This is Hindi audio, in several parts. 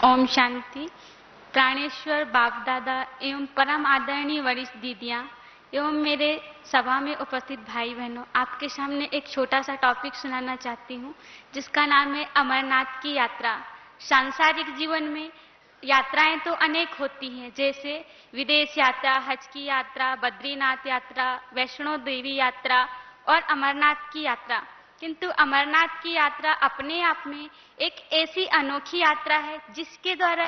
ओम शांति। प्राणेश्वर बाप दादा एवं परम आदरणीय वरिष्ठ दीदियां एवं मेरे सभा में उपस्थित भाई बहनों, आपके सामने एक छोटा सा टॉपिक सुनाना चाहती हूँ जिसका नाम है अमरनाथ की यात्रा। सांसारिक जीवन में यात्राएं तो अनेक होती हैं, जैसे विदेश यात्रा, हज की यात्रा, बद्रीनाथ यात्रा, वैष्णो देवी यात्रा और अमरनाथ की यात्रा। किंतु अमरनाथ की यात्रा अपने आप में एक ऐसी अनोखी यात्रा है जिसके द्वारा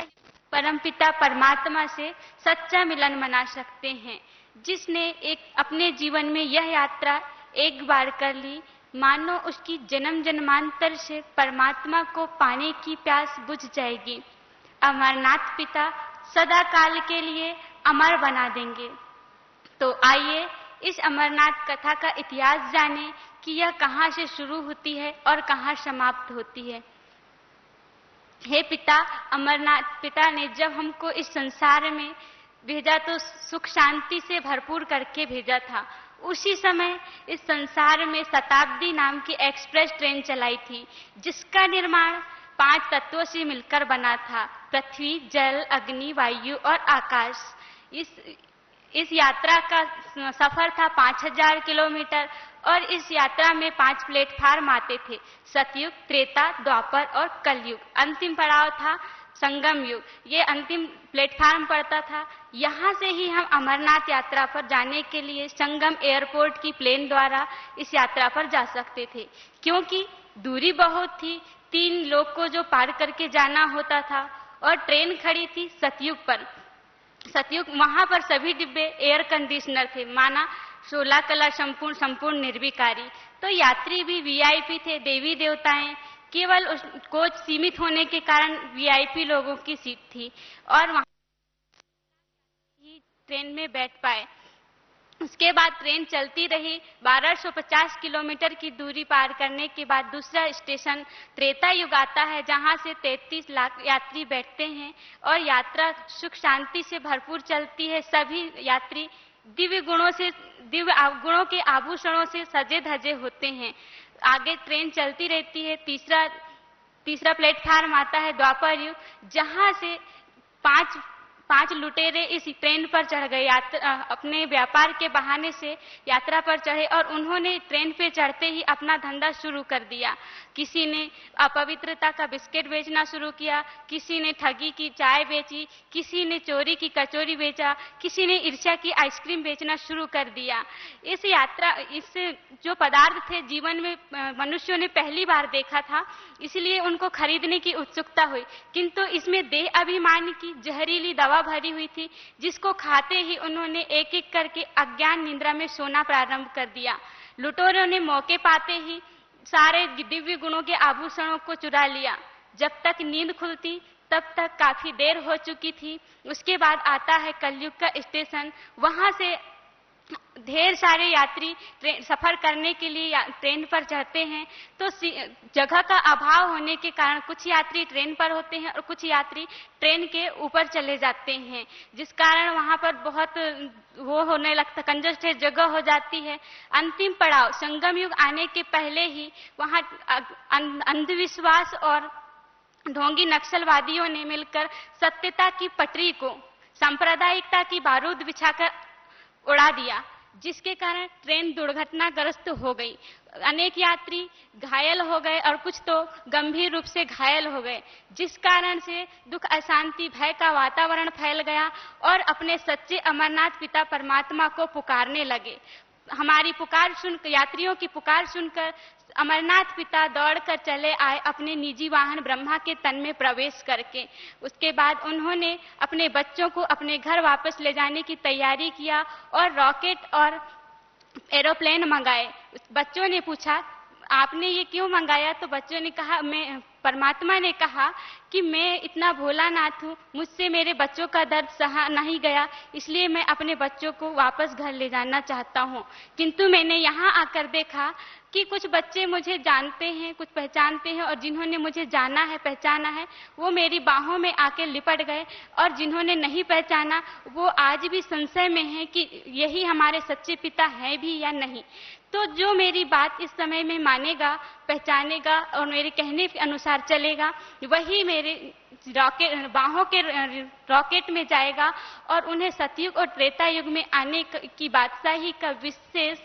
परमपिता परमात्मा से सच्चा मिलन मना सकते हैं। जिसने एक अपने जीवन में यह यात्रा एक बार कर ली, मानो उसकी जन्म जन्मांतर से परमात्मा को पाने की प्यास बुझ जाएगी। अमरनाथ पिता सदा काल के लिए अमर बना देंगे। तो आइए इस अमरनाथ कथा का इतिहास जानें कि यह कहां से शुरू होती है और कहां समाप्त होती है। हे पिता, अमरनाथ पिता ने जब हमको इस संसार में भेजा तो सुख शांति से भरपूर करके भेजा था। उसी समय इस संसार में शताब्दी नाम की एक्सप्रेस ट्रेन चलाई थी, जिसका निर्माण 5 तत्वों से मिलकर बना था: पृथ्वी, जल, अग्नि, वायु और आकाश। इस यात्रा का सफर था 5000 किलोमीटर और इस यात्रा में 5 प्लेटफार्म आते थे: सतयुग, त्रेता, द्वापर और कलयुग। अंतिम पड़ाव था संगम युग। ये अंतिम प्लेटफार्म पड़ता था। यहाँ से ही हम अमरनाथ यात्रा पर जाने के लिए संगम एयरपोर्ट की प्लेन द्वारा इस यात्रा पर जा सकते थे, क्योंकि दूरी बहुत थी। 3 लोग को जो पार करके जाना होता था और ट्रेन खड़ी थी सतयुग पर। सतयुग वहां पर सभी डिब्बे एयर कंडीशनर थे, माना 16 कला संपूर्ण निर्विकारी। तो यात्री भी वीआईपी थे, देवी देवताएं। केवल उस कोच सीमित होने के कारण वीआईपी लोगों की सीट थी और वहां ही ट्रेन में बैठ पाए। उसके बाद ट्रेन चलती रही। 1250 किलोमीटर की दूरी पार करने के बाद दूसरा स्टेशन त्रेता युग आता है, जहां से 33 लाख यात्री बैठते हैं और यात्रा सुख शांति से भरपूर चलती है। सभी यात्री दिव्य गुणों के आभूषणों से सजे धजे होते हैं। आगे ट्रेन चलती रहती है। तीसरा प्लेटफार्म आता है द्वापर युग, जहां से पांच लुटेरे इस ट्रेन पर चढ़ गए। अपने व्यापार के बहाने से यात्रा पर चढ़े और उन्होंने ट्रेन पे चढ़ते ही अपना धंधा शुरू कर दिया। किसी ने अपवित्रता का बिस्किट बेचना शुरू किया, किसी ने ठगी की चाय बेची, किसी ने चोरी की कचौरी बेचा, किसी ने ईर्ष्या की आइसक्रीम बेचना शुरू कर दिया। इस जो पदार्थ थे जीवन में मनुष्यों ने पहली बार देखा था, इसलिए उनको खरीदने की उत्सुकता हुई। किंतु इसमें देह अभिमान की जहरीली दवा भरी हुई थी, जिसको खाते ही उन्होंने एक एक करके अज्ञान निद्रा में सोना प्रारंभ कर दिया। लुटेरों ने मौके पाते ही सारे दिव्य गुणों के आभूषणों को चुरा लिया। जब तक नींद खुलती तब तक काफी देर हो चुकी थी। उसके बाद आता है कलयुग का स्टेशन। वहां से ढेर सारे यात्री सफर करने के लिए ट्रेन पर चढ़ते हैं, तो जगह का अभाव होने के कारण कुछ यात्री ट्रेन पर होते हैं और कुछ यात्री ट्रेन के ऊपर चले जाते हैं, जिस कारण वहां पर बहुत वो होने लगता, कंजस्टेड जगह हो जाती है। अंतिम पड़ाव संगम युग आने के पहले ही वहां अंधविश्वास और ढोंगी नक्सलवादियों ने मिलकर सत्यता की पटरी को सांप्रदायिकता की बारूद बिछाकर उड़ा दिया, जिसके कारण ट्रेन दुर्घटनाग्रस्त हो गई। अनेक यात्री घायल हो गए और कुछ तो गंभीर रूप से घायल हो गए, जिस कारण से दुख, अशांति, भय का वातावरण फैल गया और अपने सच्चे अमरनाथ पिता परमात्मा को पुकारने लगे। हमारी पुकार सुनकर, यात्रियों की पुकार सुनकर अमरनाथ पिता दौड़कर चले आए अपने निजी वाहन ब्रह्मा के तन में प्रवेश करके। उसके बाद उन्होंने अपने बच्चों को अपने घर वापस ले जाने की तैयारी किया और रॉकेट और एरोप्लेन मंगाए। बच्चों ने पूछा, आपने ये क्यों मंगाया? तो बच्चों ने कहा, परमात्मा ने कहा कि मैं इतना भोलानाथ हूँ, मुझसे मेरे बच्चों का दर्द सहा नहीं गया, इसलिए मैं अपने बच्चों को वापस घर ले जाना चाहता हूँ। किंतु मैंने यहाँ आकर देखा कि कुछ बच्चे मुझे जानते हैं, कुछ पहचानते हैं, और जिन्होंने मुझे जाना है, पहचाना है, वो मेरी बाहों में आके लिपट गए, और जिन्होंने नहीं पहचाना वो आज भी संशय में है कि यही हमारे सच्चे पिता हैं भी या नहीं। तो जो मेरी बात इस समय में मानेगा, पहचानेगा और मेरे कहने के अनुसार चलेगा, वही मेरे रॉकेट बाहों के रॉकेट में जाएगा और उन्हें सतयुग और त्रेता युग में आने की बादशाही का विशेष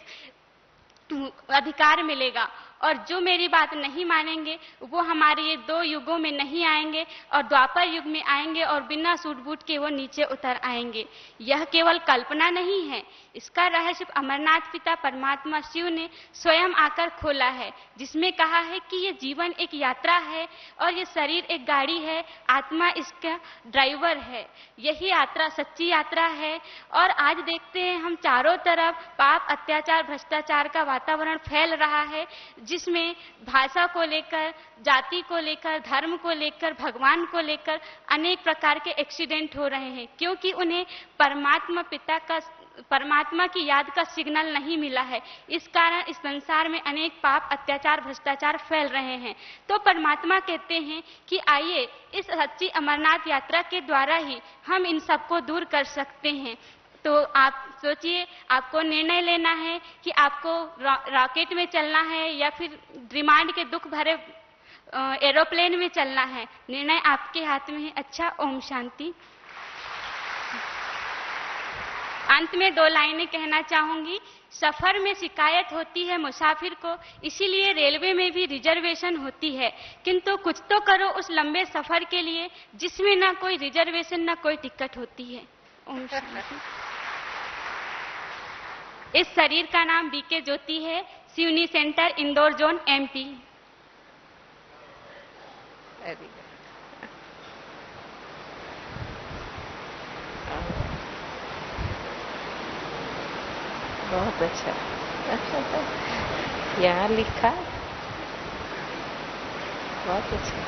अधिकार मिलेगा। और जो मेरी बात नहीं मानेंगे वो हमारे ये 2 युगों में नहीं आएंगे और द्वापर युग में आएंगे और बिना सूट बूट के वो नीचे उतर आएंगे। यह केवल कल्पना नहीं है, इसका रहस्य अमरनाथ पिता परमात्मा शिव ने स्वयं आकर खोला है, जिसमें कहा है कि ये जीवन एक यात्रा है और ये शरीर एक गाड़ी है, आत्मा इसका ड्राइवर है। यही यात्रा सच्ची यात्रा है। और आज देखते हैं हम चारों तरफ पाप, अत्याचार, भ्रष्टाचार का वातावरण फैल रहा है, जिसमें भाषा को लेकर, जाति को लेकर, धर्म को लेकर, भगवान को लेकर अनेक प्रकार के एक्सीडेंट हो रहे हैं, क्योंकि उन्हें परमात्मा की याद का सिग्नल नहीं मिला है। इस कारण इस संसार में अनेक पाप, अत्याचार, भ्रष्टाचार फैल रहे हैं। तो परमात्मा कहते हैं कि आइए इस सच्ची अमरनाथ यात्रा के द्वारा ही हम इन सबको दूर कर सकते हैं। तो आप सोचिए, आपको निर्णय लेना है कि आपको रॉकेट में चलना है या फिर रिमांड के दुख भरे एरोप्लेन में चलना है। निर्णय आपके हाथ में है। अच्छा, ओम शांति। अंत में 2 लाइनें कहना चाहूंगी। सफर में शिकायत होती है मुसाफिर को, इसीलिए रेलवे में भी रिजर्वेशन होती है, किंतु कुछ तो करो उस लंबे सफर के लिए जिसमें ना कोई रिजर्वेशन ना कोई टिकट होती है। ओम शांति। इस शरीर का नाम बीके ज्योति है, Seoni centre, Indore zone, MP। बहुत अच्छा। यहाँ लिखा, बहुत अच्छा।